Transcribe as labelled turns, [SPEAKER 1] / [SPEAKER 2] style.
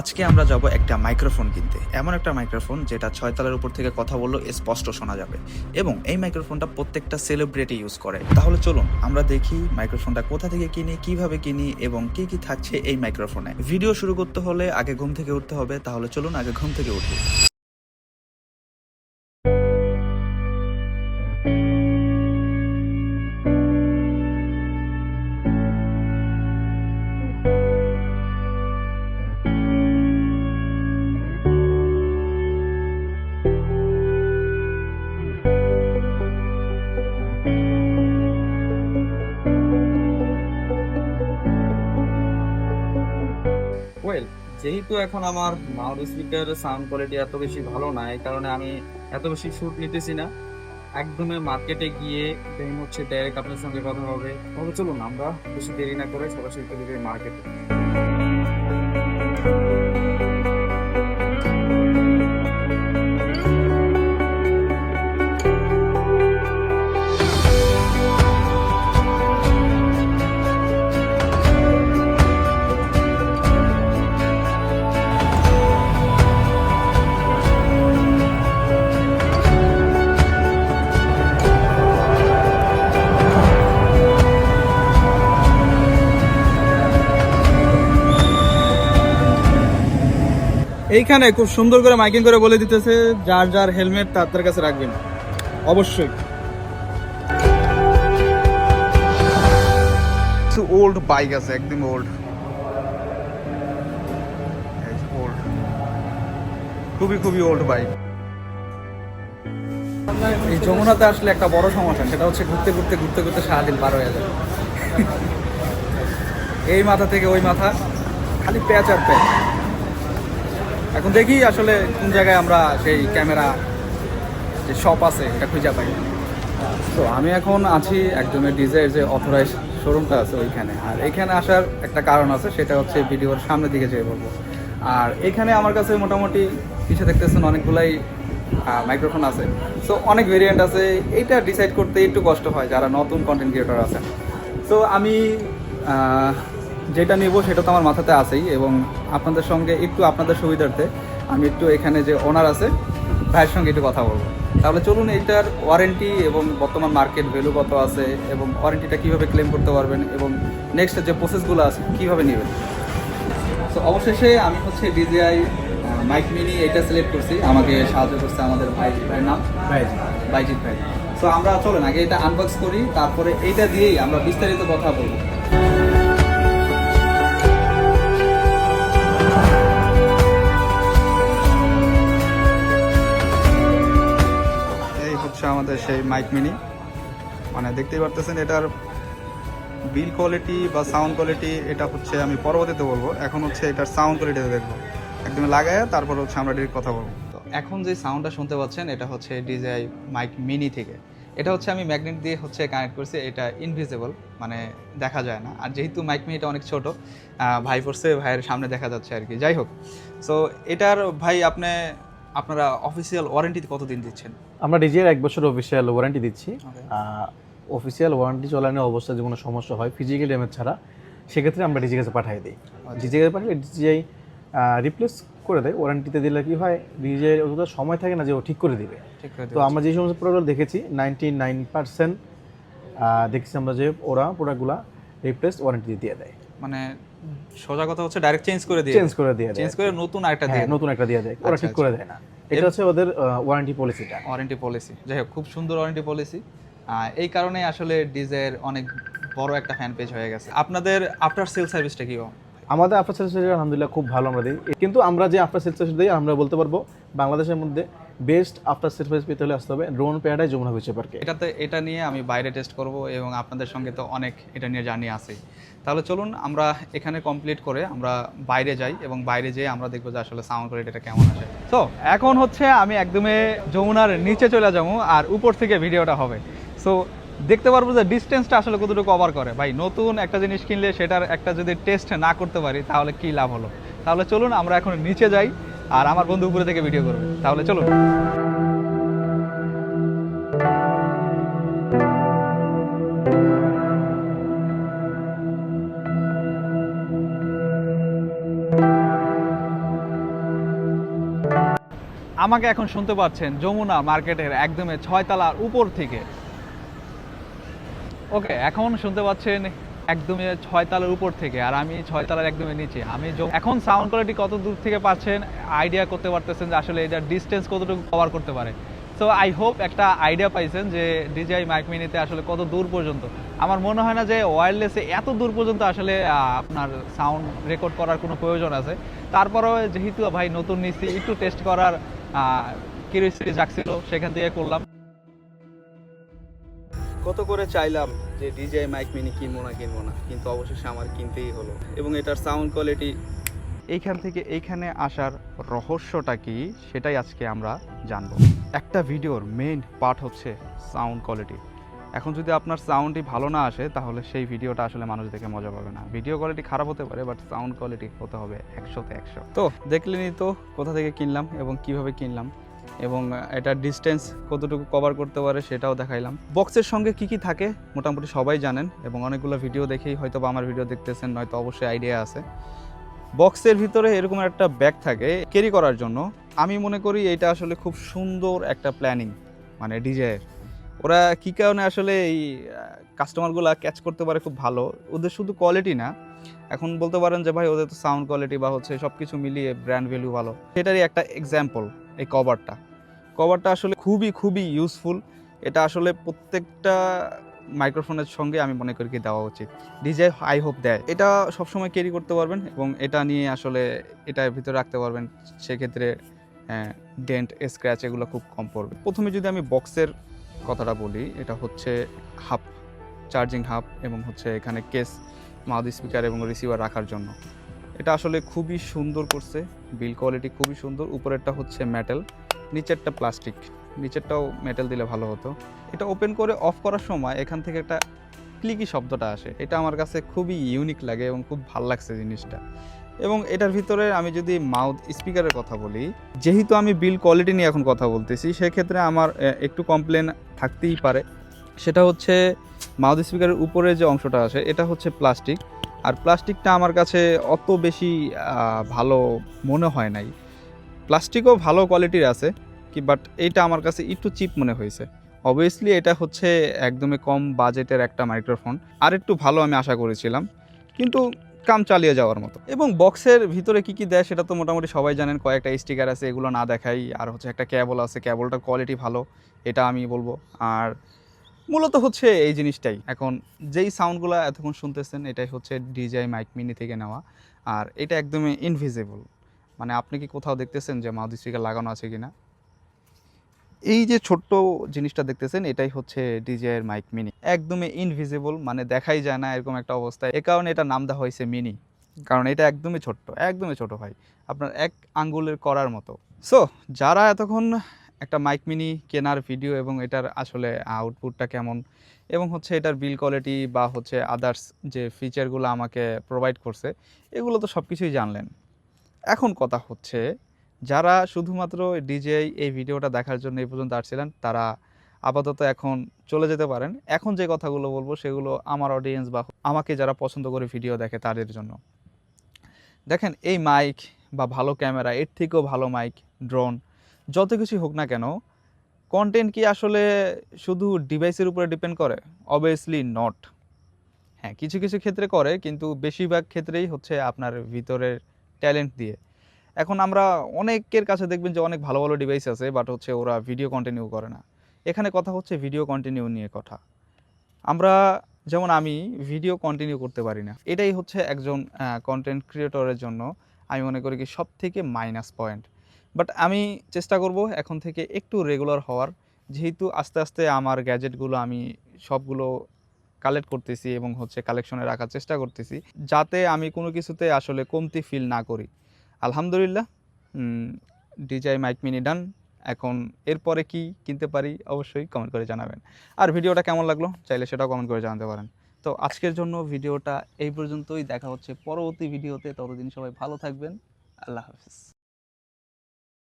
[SPEAKER 1] আজকে আমরা যাব একটা মাইক্রোফোন কিনতে, এমন একটা মাইক্রোফোন যেটা 6 তলার উপর থেকে কথা বললেও স্পষ্ট শোনা যাবে এবং এই মাইক্রোফোনটা প্রত্যেকটা সেলিব্রিটি ইউজ করে। তাহলে চলুন আমরা দেখি মাইক্রোফোনটা কোথা থেকে কিনি, কিভাবে কিনি এবং কি কি থাকছে এই মাইক্রোফোনে। ভিডিও শুরু করতে হলে আগে ঘুম থেকে উঠতে হবে, তাহলে চলুন আগে ঘুম থেকে উঠি।
[SPEAKER 2] ওয়েল, যেহেতু এখন আমার লাউড স্পিকার সাউন্ড কোয়ালিটি এত বেশি ভালো না, এই কারণে আমি এত বেশি শুট নিতেছি না। একদমই মার্কেটে গিয়ে দেন হচ্ছে ডাইরেক্ট আপনার সঙ্গে কথা হবে। তবে চলুন আমরা বেশি দেরি না করে সরাসরি চলে যাই মার্কেটে। এইখানে খুব সুন্দর করে মাইকিং করে বলে দিতেছে যার যার হেলমেট তার কাছে রাখবেন অবশ্যই।
[SPEAKER 1] ওল্ড বাইক আছে, একদম ওল্ড, খুবই খুবই ওল্ড বাইক।
[SPEAKER 2] এই যমুনাতে আসলে একটা বড় সমস্যা, সেটা হচ্ছে ঘুরতে ঘুরতে ঘুরতে ঘুরতে সারাদিন পার হয়ে যায়। এই মাথা থেকে ওই মাথা খালি প্যাচ আর প্যাচ। এখন দেখি আসলে কোন জায়গায় আমরা সেই ক্যামেরা যে শপ আছে এটা খুঁজে পাই। তো আমি এখন আছি একজনের ডিজাইর যে অথরাইজ শোরুমটা আছে ওইখানে। আর এখানে আসার একটা কারণ আছে, সেটা হচ্ছে ভিডিওর সামনের দিকে যেয়ে বলবো। আর এখানে আমার কাছে মোটামুটি পিছিয়ে দেখতেছেন অনেকগুলাই মাইক্রোফোন আছে। সো অনেক ভেরিয়েন্ট আছে, এইটা ডিসাইড করতে একটু কষ্ট হয় যারা নতুন কন্টেন্ট ক্রিয়েটর আছেন। সো আমি যেটা নেব সেটা তো আমার মাথাতে আছেই, এবং আপনাদের সঙ্গে একটু আপনাদের সুবিধার্থে আমি একটু এখানে যে ওনার আছে ভাইয়ের সঙ্গে একটু কথা বলবো। তাহলে চলুন এইটার ওয়ারেন্টি এবং বর্তমান মার্কেট ভ্যালু কত আছে এবং ওয়ারেন্টিটা কীভাবে ক্লেম করতে পারবেন এবং নেক্সট যে প্রসেসগুলো আছে কীভাবে নেবেন। তো অবশেষে আমি হচ্ছে ডিজিআই মাইক মিনি এটা সিলেক্ট করছি। আমাকে সাহায্য করছে আমাদের ভাইয়ের নাম বাইজিৎ ভাই। সো আমরা চলেন আগে এটা আনবক্স করি, তারপরে এইটা দিয়েই আমরা বিস্তারিত কথা বলবো।
[SPEAKER 1] এই হচ্ছে আমাদের সেই মাইক মিনি, মানে দেখতেই পারতেছেন এটার বিল কোয়ালিটি বা সাউন্ড কোয়ালিটি এটা হচ্ছে আমি পরবর্তীতে বলবো। এখন হচ্ছে এটার সাউন্ড কোয়ালিটিতে দেখবো, একদম লাগায় তারপর হচ্ছে আমরা ডিরেক্ট কথা বলবো। তো এখন যে সাউন্ডটা শুনতে পাচ্ছেন এটা হচ্ছে ডিজিআই মাইক মিনি থেকে। এটা হচ্ছে আমি ম্যাগনেট দিয়ে হচ্ছে কানেক্ট করছি, এটা ইনভিজিবল, মানে দেখা যায় না। আর যেহেতু মাইক মিনিটা অনেক ছোট, ভাই পড়ছে, ভাইয়ের সামনে দেখা যাচ্ছে আর কি। যাই হোক, সো এটার ভাই আপনারা অফিসিয়াল ওয়ারেন্টি কতদিন দিচ্ছেন?
[SPEAKER 3] আমরা ডিজিআর 1 বছর অফিসিয়াল ওয়ারেন্টি দিচ্ছি। অফিসিয়াল ওয়ারেন্টি চলানোর অবস্থায় যে কোনো সমস্যা হয় ফিজিক্যাল ড্যামেজ ছাড়া, সেক্ষেত্রে আমরা ডিজিআই কাছে পাঠিয়ে দিই। ডিজিআই কাছে পাঠালে ডিজিআই রিপ্লেস করে দেয়। ওয়ারেন্টিতে দিলে কি হয়, ডিজিআই অতটা সময় থাকে না যে ও ঠিক করে দিবে। তো আমরা যে সমস্ত প্রোডাক্ট দেখেছি 99% দেখছি আমরা যে ওরা প্রোডাক্টগুলো রিপ্লেস ওয়ারেন্টি দিয়ে দেয়।
[SPEAKER 1] মানে সোজা কথা হচ্ছে ডাইরেক্ট চেঞ্জ করে দিয়ে চেঞ্জ করে নতুন একটা দিয়ে দেয়,
[SPEAKER 3] ওরা ঠিক করে দেয় না। এটা হচ্ছে ওদের ওয়ারেন্টি পলিসিটা।
[SPEAKER 1] ওয়ারেন্টি পলিসি, যাই হোক, খুব সুন্দর ওয়ারেন্টি পলিসি। এই কারণে আসলে ডিজের অনেক বড় একটা ফ্যান পেজ হয়ে গেছে। আপনাদের আফটার সেল সার্ভিসটা কি?
[SPEAKER 3] আমাদের আফটার সেল সার্ভিস আলহামদুলিল্লাহ খুব ভালো আমরা দিই। কিন্তু আমরা যে আফটার সেল সার্ভিস দিই আমরা বলতে পারবো বাংলাদেশের মধ্যে বেস্ট আফটার সেল সার্ভিস পেতে হলে আসতে হবে ড্রোন প্যারাডাইজ যমুনা বিচ পার্কে।
[SPEAKER 1] এটা নিয়ে আমি বাইরে টেস্ট করব এবং আপনাদের সঙ্গে তো অনেক এটা নিয়ে জার্নি আছেই। তাহলে চলুন আমরা এখানে কমপ্লিট করে আমরা বাইরে যাই এবং বাইরে যেয়ে আমরা দেখবো যে আসলে সাউন্ড কোয়ালিটিটা কেমন আসে। তো এখন হচ্ছে আমি একদমই যমুনার নিচে চলে যাবো আর উপর থেকে ভিডিওটা হবে। সো দেখতে পারবো যে ডিস্টেন্সটা আসলে কতটুকু কভার করে। ভাই, নতুন একটা জিনিস কিনলে সেটার একটা যদি টেস্ট না করতে পারি তাহলে কি লাভ হলো। তাহলে চলুন আমরা এখন নিচে যাই আর আমার বন্ধু উপরে থেকে ভিডিও করবে। তাহলে চলুন।
[SPEAKER 2] আমাকে এখন শুনতে পাচ্ছেন যমুনা মার্কেটের একদমই 6 তলার উপর থেকে। ওকে, এখন শুনতে পাচ্ছেন একদমই 6 তলার উপর থেকে, আর আমি 6 তলার একদমই নিচে। এখন সাউন্ড কোয়ালিটি কত দূর থেকে পাচ্ছেন আইডিয়া করতে পারতেছেন যে আসলে এটার ডিস্টেন্স কতটুকু কভার করতে পারে। সো আই হোপ একটা আইডিয়া পাইছেন যে DJI মাইক মিনিতে আসলে কত দূর পর্যন্ত। আমার মনে হয় না যে ওয়্যারলেসে এত দূর পর্যন্ত আসলে আপনার সাউন্ড রেকর্ড করার কোনো প্রয়োজন আছে। তারপরেও যেহেতু ভাই নতুন নিচ্ছি, একটু টেস্ট করার কিউরিওসিটি জাগছিল, সেখান থেকে করলাম।
[SPEAKER 1] কত করে চাইলাম যে DJI মাইক মিনি কিনবো না, কিন্তু অবশেষে আমার কিনতেই হলো। এবং এটার সাউন্ড কোয়ালিটি, এইখান থেকে এইখানে আসার রহস্যটা কি সেটাই আজকে আমরা জানবো। একটা ভিডিওর মেইন পার্ট হচ্ছে সাউন্ড কোয়ালিটি। এখন যদি আপনার সাউন্ডই ভালো না আসে তাহলে সেই ভিডিওটা আসলে মানুষ দেখে মজা পাবে না। ভিডিও কোয়ালিটি খারাপ হতে পারে, বাট সাউন্ড কোয়ালিটি হতে হবে 100-তে 100। তো দেখলেনই তো কোথা থেকে কিনলাম এবং কিভাবে কিনলাম, এবং এটার ডিস্টেন্স কতটুকু কভার করতে পারে সেটাও দেখাইলাম। বক্সের সঙ্গে কি কি থাকে মোটামুটি সবাই জানেন, এবং অনেকগুলো ভিডিও দেখেই হয়তো বা আমার ভিডিও দেখতেছেন, নয়তো অবশ্যই আইডিয়া আছে। বক্সের ভিতরে এরকম একটা ব্যাগ থাকে ক্যারি করার জন্য। আমি মনে করি এটা আসলে খুব সুন্দর একটা প্ল্যানিং, মানে DJI-এর। ওরা কী কারণে আসলে এই কাস্টমারগুলো ক্যাচ করতে পারে খুব ভালো। ওদের শুধু কোয়ালিটি না, এখন বলতে পারেন যে ভাই ওদের তো সাউন্ড কোয়ালিটি বা হচ্ছে সব কিছু মিলিয়ে ব্র্যান্ড ভ্যালু ভালো, সেটারই একটা এক্সাম্পল এই কভারটা আসলে খুবই ইউজফুল। এটা আসলে প্রত্যেকটা মাইক্রোফোনের সঙ্গে আমি মনে করি কি দেওয়া উচিত। DJI আই হোপ দেয়। এটা সবসময় ক্যারি করতে পারবেন এবং এটা নিয়ে আসলে এটার ভিতরে রাখতে পারবেন, সেক্ষেত্রে ডেন্ট স্ক্র্যাচ এগুলো খুব কম পড়বে। প্রথমে যদি আমি বক্সের কথাটা বলি, এটা হচ্ছে হাব, চার্জিং হাব, এবং হচ্ছে এখানে কেস, মাউথ স্পিকার এবং রিসিভার রাখার জন্য। এটা আসলে খুবই সুন্দর করছে, বিল কোয়ালিটি খুবই সুন্দর। উপরেরটা হচ্ছে মেটাল, নিচেরটা প্লাস্টিক। নিচেরটাও মেটাল দিলে ভালো হতো। এটা ওপেন করে অফ করার সময় এখান থেকে একটা ক্লিকি শব্দটা আসে, এটা আমার কাছে খুবই ইউনিক লাগে এবং খুব ভালো লাগছে জিনিসটা। এবং এটার ভিতরে আমি যদি মাউথ স্পিকারের কথা বলি, যেহেতু আমি বিল কোয়ালিটি নিয়ে এখন কথা বলতেছি, সেক্ষেত্রে আমার একটু কমপ্লেন থাকতেই পারে। সেটা হচ্ছে মাউথ স্পিকারের উপরে যে অংশটা আসে এটা হচ্ছে প্লাস্টিক, আর প্লাস্টিকটা আমার কাছে অত বেশি ভালো মনে হয় নাই। প্লাস্টিকও ভালো কোয়ালিটির আছে কি, বাট এইটা আমার কাছে একটু চিপ মনে হয়েছে। অবভিয়াসলি এটা হচ্ছে একদমই কম বাজেটের একটা মাইক্রোফোন, আর একটু ভালো আমি আশা করেছিলাম, কিন্তু কাম চালিয়ে যাওয়ার মতো। এবং বক্সের ভিতরে কি কি দেয় সেটা তো মোটামুটি সবাই জানেন। কয়েকটা স্টিকার আছে, এগুলো না দেখাই। আর হচ্ছে একটা কেবল আছে, কেবলটার কোয়ালিটি ভালো, এটা আমি বলবো। আর মূলত হচ্ছে এই জিনিসটাই। এখন যেই সাউন্ডগুলো এতক্ষণ শুনতেছেন এটাই হচ্ছে DJI মাইক মিনি থেকে নেওয়া, আর এটা একদমই ইনভিজিবল। মানে আপনি কি কোথাও দেখতেছেন যে মাউথ স্পিকার লাগানো আছে কিনা? এই যে ছোট্ট জিনিসটা দেখতেছেন এটাই হচ্ছে DJI এর মাইক মিনি, একদমই ইনভিজিবল, মানে দেখাই যায় না এরকম একটা অবস্থা। এ কারণে এটা নাম দেওয়া হয়েছে মিনি, কারণ এটা একদমই ছোট ভাই, আপনার এক আঙ্গুলের করার মতো। সো যারা এতক্ষণ একটা মাইক মিনি কেনার ভিডিও এবং এটার আসলে আউটপুটটা কেমন, এবং হচ্ছে এটার বিল কোয়ালিটি বা হচ্ছে আদার্স যে ফিচারগুলো আমাকে প্রোভাইড করছে, এগুলো তো সব কিছুই জানলেন। এখন কথা হচ্ছে যারা শুধুমাত্র DJI এই ভিডিওটা দেখার জন্য এই পর্যন্ত আসছিলেন, তারা আপাতত এখন চলে যেতে পারেন। এখন যে কথাগুলো বলবো সেগুলো আমার অডিয়েন্স বা আমাকে যারা পছন্দ করে ভিডিও দেখে তাদের জন্য। দেখেন, এই মাইক বা ভালো ক্যামেরা, এর থেকেও ভালো মাইক, ড্রোন, যত কিছুই হোক না কেন, কন্টেন্ট কি আসলে শুধু ডিভাইসের উপরে ডিপেন্ড করে? Obviously not. হ্যাঁ, কিছু কিছু ক্ষেত্রে করে, কিন্তু বেশিরভাগ ক্ষেত্রেই হচ্ছে আপনার ভিতরের ট্যালেন্ট দিয়ে। এখন আমরা অনেকের কাছে দেখবেন যে অনেক ভালো ভালো ডিভাইস আছে, বাট হচ্ছে ওরা ভিডিও কন্টিনিউ করে না। এখানে কথা হচ্ছে ভিডিও কন্টিনিউ নিয়ে কথা। আমরা যেমন আমি ভিডিও কন্টিনিউ করতে পারি না, এটাই হচ্ছে একজন কন্টেন্ট ক্রিয়েটরের জন্য আমি মনে করি কি সব থেকে মাইনাস পয়েন্ট। বাট আমি চেষ্টা করব এখন থেকে একটু রেগুলার হওয়ার, যেহেতু আস্তে আস্তে আমার গ্যাজেটগুলো আমি সবগুলো কালেক্ট করতেছি এবং হচ্ছে কালেকশনে রাখার চেষ্টা করতেছি, যাতে আমি কোনো কিছুতে আসলে কমতি ফিল না করি। আলহামদুলিল্লাহ, DJI মাইক মিনি ডান। এখন এরপরে কি কিনতে পারি অবশ্যই কমেন্ট করে জানাবেন। আর ভিডিওটা কেমন লাগলো চাইলে সেটাও কমেন্ট করে জানাতে পারেন। তো আজকের জন্য ভিডিওটা এই পর্যন্তই, দেখা হচ্ছে পরবর্তী ভিডিওতে। ততদিন সবাই ভালো থাকবেন, আল্লাহ হাফিজ।